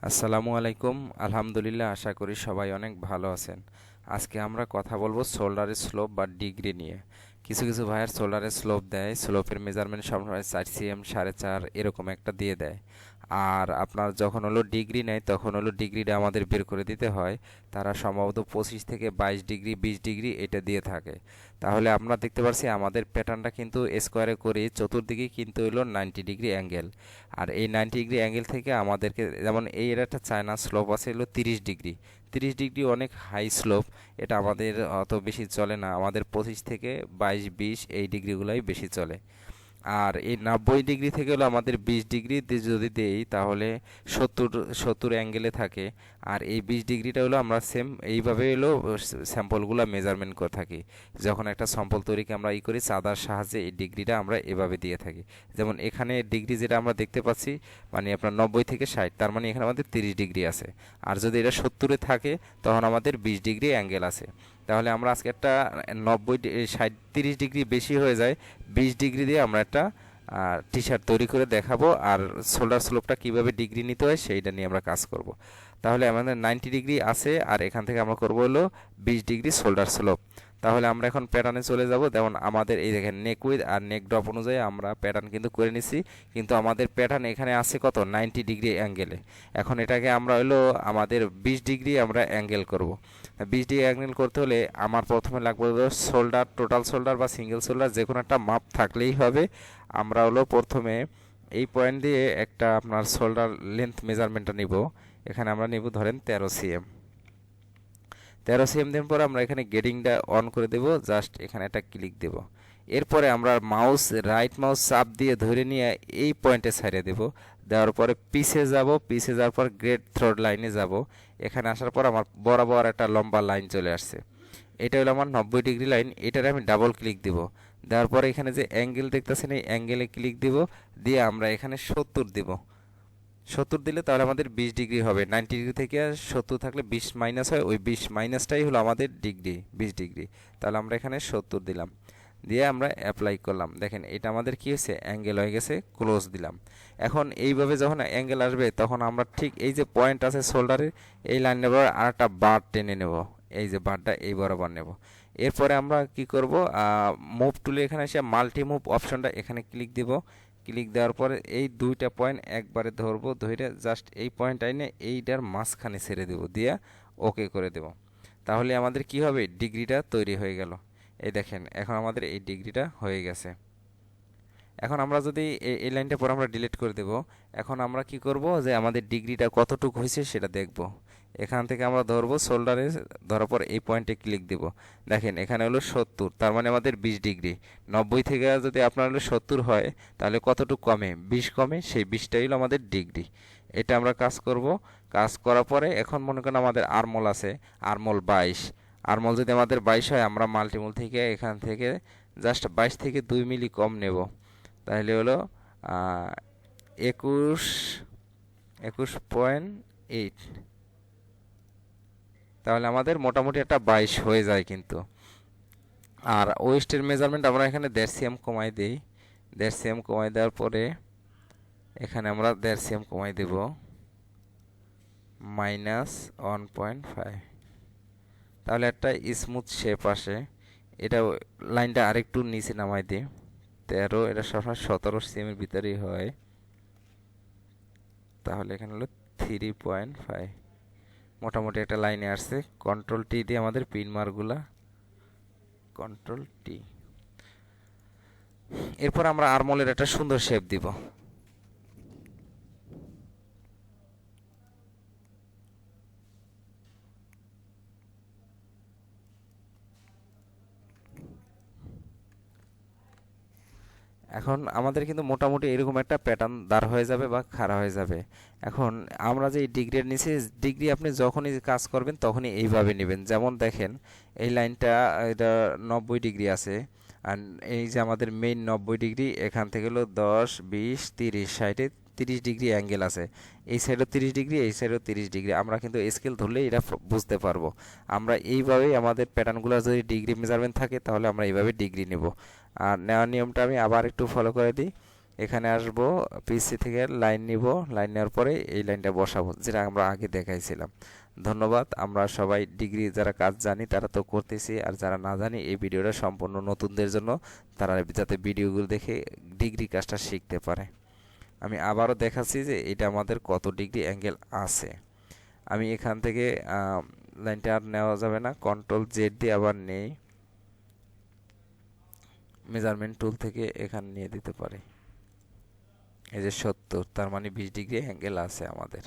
আসসালামু আলাইকুম। আলহামদুলিল্লাহ, আশা করি সবাই অনেক ভালো আছেন। আজকে আমরা কথা বলবো শোল্ডারের স্লোপ বা ডিগ্রি নিয়ে। কিছু কিছু ভাইয়ের শোল্ডারের স্লোপ দেয়, স্লোপের মেজারমেন্ট সবসময় 4 cm 4.5 এরকম একটা দিয়ে দেয়। আর আপনার যখন হলো ডিগ্রি নেয় তখন হলো ডিগ্রিটা আমাদের বের করে দিতে হয়। তারা সম্ভবত 25 থেকে 22 ডিগ্রি 20 ডিগ্রি এটা দিয়ে থাকে। তাহলে আমরা দেখতে পাচ্ছি আমাদের প্যাটার্নটা কিন্তু স্কোয়ারে করে চতুর্দিকে কিন্তু হলো 90 ডিগ্রি অ্যাঙ্গেল। আর এই 90 ডিগ্রি অ্যাঙ্গেল থেকে আমাদেরকে, যেমন এই এর একটা চায়না স্লোপ আছে হলো 30 ডিগ্রি। 30 ডিগ্রি অনেক হাই স্লোপ। এটা আমাদের অত বেশি চলে না, আমাদের 25 থেকে 22 20 এই ডিগ্রিগুলোই বেশি চলে। আর এই 90 ডিগ্রি থেকে হলো আমাদের 20 ডিগ্রি যদি দেই তাহলে 70 অ্যাঙ্গেলে থাকে। আর এই 20 ডিগ্রিটা হলো আমরা সেম এইভাবে হলো স্যাম্পলগুলো মেজারমেন্ট করে থাকি। যখন একটা স্যাম্পল তৈরিকে আমরা করি চাঁদার সাহায্যে এই ডিগ্রিটা আমরা এভাবে দিয়ে থাকি। যেমন এখানে ডিগ্রি যেটা আমরা দেখতে পাচ্ছি, মানে আপনার 90 থেকে 60, তার মানে এখানে আমাদের 30 ডিগ্রি আছে। আর যদি এটা 70-এ থাকে তখন আমাদের 20 ডিগ্রি অ্যাঙ্গেল আছে। তাহলে আমরা আজকে একটা 60 30 ডিগ্রি বেশি হয়ে যায়, 20 ডিগ্রি দিয়ে আমরা একটা টি শার্ট তৈরি করে দেখাবো। আর শোল্ডার স্লোপটা কীভাবে ডিগ্রি নিতে হয় সেইটা নিয়ে আমরা কাজ করব। তাহলে আমাদের 90 ডিগ্রি আছে, আর এখান থেকে আমরা করব হলো 20 ডিগ্রি শোল্ডার স্লোপ। তাহলে আমরা এখন প্যাটার্নে চলে যাব। যেমন আমাদের এই দেখেন নেক উইথ আর নেক ড্রপ অনুযায়ী আমরা প্যাটার্ন কিন্তু করে নিছি, কিন্তু আমাদের প্যাটার্ন এখানে আছে কত 90 ডিগ্রি অ্যাঙ্গেলে। এখন এটাকে আমরা হলো আমাদের 20 ডিগ্রি আমরা অ্যাঙ্গেল করব। 20 ডিগ্রি অ্যাঙ্গেল করতে হলে আমার প্রথমে লাগবে হলো শোল্ডার, টোটাল শোল্ডার বা সিঙ্গেল শোল্ডার যে কোনো একটা মাপ থাকলেই হবে। আমরা হলো প্রথমে এই পয়েন্ট দিয়ে একটা আপনার শোল্ডার লেন্থ মেজারমেন্টটা নিব। এখানে আমরা নিব ধরেন 13 cm। 13 cm দেওয়ার পর আমরা এখানে গেটিংটা অন করে দেব, জাস্ট এখানে একটা ক্লিক দেব। এরপরে আমরা রাইট মাউস চাপ দিয়ে ধরে নিয়ে এই পয়েন্টে ছাড়িয়ে দেব। দেওয়ার পরে পিছে যাব, পিছে যাওয়ার পর গ্রেড থ্রড লাইনে যাব। এখানে আসার পর আমার বরাবর একটা লম্বা লাইন চলে আসছে। এটা হলো আমার 90 ডিগ্রি লাইন। এটারে আমি ডাবল ক্লিক দিব। দেওয়ার পরে এখানে যে অ্যাঙ্গেল দেখতেছেন এই অ্যাঙ্গেলে ক্লিক দিব, দিয়ে আমরা এখানে 70 দিব। 70 দিলে তাহলে আমাদের 20 ডিগ্রি হবে। 90 ডিগ্রি থেকে 70 থাকলে 20 মাইনাস হয়, ওই 20 মাইনাসটাই হলো আমাদের ডিগ্রি, 20 ডিগ্রি। তাহলে আমরা এখানে 70 দিলাম, দিয়ে আমরা অ্যাপ্লাই করলাম। দেখেন এটা আমাদের কি হয়েছে, অ্যাঙ্গেল হয়ে গেছে। ক্লোজ দিলাম। এখন এইভাবে যখন অ্যাঙ্গেল আসবে তখন আমরা ঠিক এই যে পয়েন্ট আছে শোল্ডারের এই লাইন নেব, আর একটা বার টেনে নেব। এই যে বারটা এই বরাবর নেব। এরপরে আমরা কি করব, মুভ টুলে এখানে এসে মাল্টি মুভ অপশনটা এখানে ক্লিক দিব। ক্লিক দেওয়ার পরে এই দুইটা পয়েন্ট একবারে ধরবো, ধরে জাস্ট এই পয়েন্ট আইনে এইটার মাঝখানে ছেড়ে দেব, দিয়ে ওকে করে দেব। তাহলে আমাদের কি হবে, ডিগ্রিটা তৈরি হয়ে গেল। এই দেখেন এখন আমাদের এই ডিগ্রিটা হয়ে গেছে। এখন আমরা যদি এই লাইনটা পর আমরা ডিলিট করে দেব। এখন আমরা কি করব, যে আমাদের ডিগ্রিটা কতটুকু হয়েছে সেটা দেখব। এখান থেকে আমরা ধরবো শোল্ডারে, ধরার পর এই পয়েন্টে ক্লিক দেব। দেখেন এখানে হলো 70, তার মানে আমাদের 20 ডিগ্রি। 90 থেকে যদি আপনার হলো 70 হয় তাহলে কতটুকু কমে, 20 কমে, সেই 20টাই হলো আমাদের ডিগ্রি। এটা আমরা কাজ করব। কাজ করার পরে এখন মনে করেন আমাদের আরমোল আছে, আরমোল 22। আরমোল যদি আমাদের 22 হয় আমরা মাল্টিমোল থেকে এখান থেকে জাস্ট 22 থেকে 2 মিলি কম নেব। তাহলে হলো 21.8। তাহলে আমাদের মোটামুটি একটা 22 হয়ে যায় কিন্তু। আর ওয়েস্টের মেজারমেন্ট আমরা এখানে 1.5 cm কমাই দিই। 1.5 cm কমাই দেওয়ার পরে এখানে আমরা 1.5 cm কমাই দেব, -1.5। তাহলে একটা স্মুথ শেপ আসে। এটা লাইনটা আরেকটু নিচে নামাই দিই। 13, এটা সবসময় 17 cm এর ভিতরেই হয়। তাহলে এখানে হলো 3.5। মোটামুটি একটা লাইনে আসছে। কন্ট্রোল টি দিয়ে আমাদের পিন মার্কগুলা, কন্ট্রোল টি। এরপর আমরা আরমোলের একটা সুন্দর শেপ দিব। এখন আমাদের কিন্তু মোটামুটি এরকম একটা প্যাটার্ন দাঁড় হয়ে যাবে বা খাড়া হয়ে যাবে। এখন আমরা যে ডিগ্রির নিচে ডিগ্রি আপনি যখনই কাজ করবেন তখনই এইভাবে নেবেন। যেমন দেখেন এই লাইনটা, এটা 90 ডিগ্রি আছে। আর এই যে আমাদের মেইন 90 ডিগ্রি, এখান থেকে হলো 10 20 30, 60-এ 30 ডিগ্রি অ্যাঙ্গেল আছে। এই সাইডও 30 ডিগ্রি, এই সাইডও 30 ডিগ্রি। আমরা কিন্তু স্কেল ধরলেই এটা বুঝতে পারবো। আমরা এইভাবেই আমাদের প্যাটার্নগুলো যদি ডিগ্রি মেজারমেন্ট থাকে তাহলে আমরা এইভাবে ডিগ্রি নেব। আর নেওয়ার নিয়মটা আমি আবার একটু ফলো করে দিই। এখানে আসবো, পিসি থেকে লাইন নিব, লাইন নেওয়ার পরে এই লাইনটা বসাবো যেটা আমরা আগে দেখাইছিলাম। ধন্যবাদ। আমরা সবাই ডিগ্রি যারা কাজ জানি তারা তো করতেছি, আর যারা না জানি এই ভিডিওটা সম্পূর্ণ নতুনদের জন্য, তারা যাতে ভিডিওগুলো দেখে ডিগ্রি কাজটা শিখতে পারে। আমি আবারও দেখাচ্ছি যে এটা আমাদের কত ডিগ্রি অ্যাঙ্গেল আছে। আমি এখান থেকে লাইনটা আর নেওয়া যাবে না, কন্ট্রোল জেড দিয়ে আবার নেই, মেজারমেন্ট টুল থেকে এখানে নিয়ে দিতে পারি। এই যে 70, তার মানে 20 ডিগ্রি অ্যাঙ্গেল আছে আমাদের।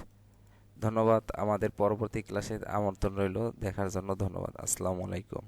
ধন্যবাদ। আমাদের পরবর্তী ক্লাসে আমন্ত্রণ রইল দেখার জন্য। ধন্যবাদ। আসসালামু আলাইকুম।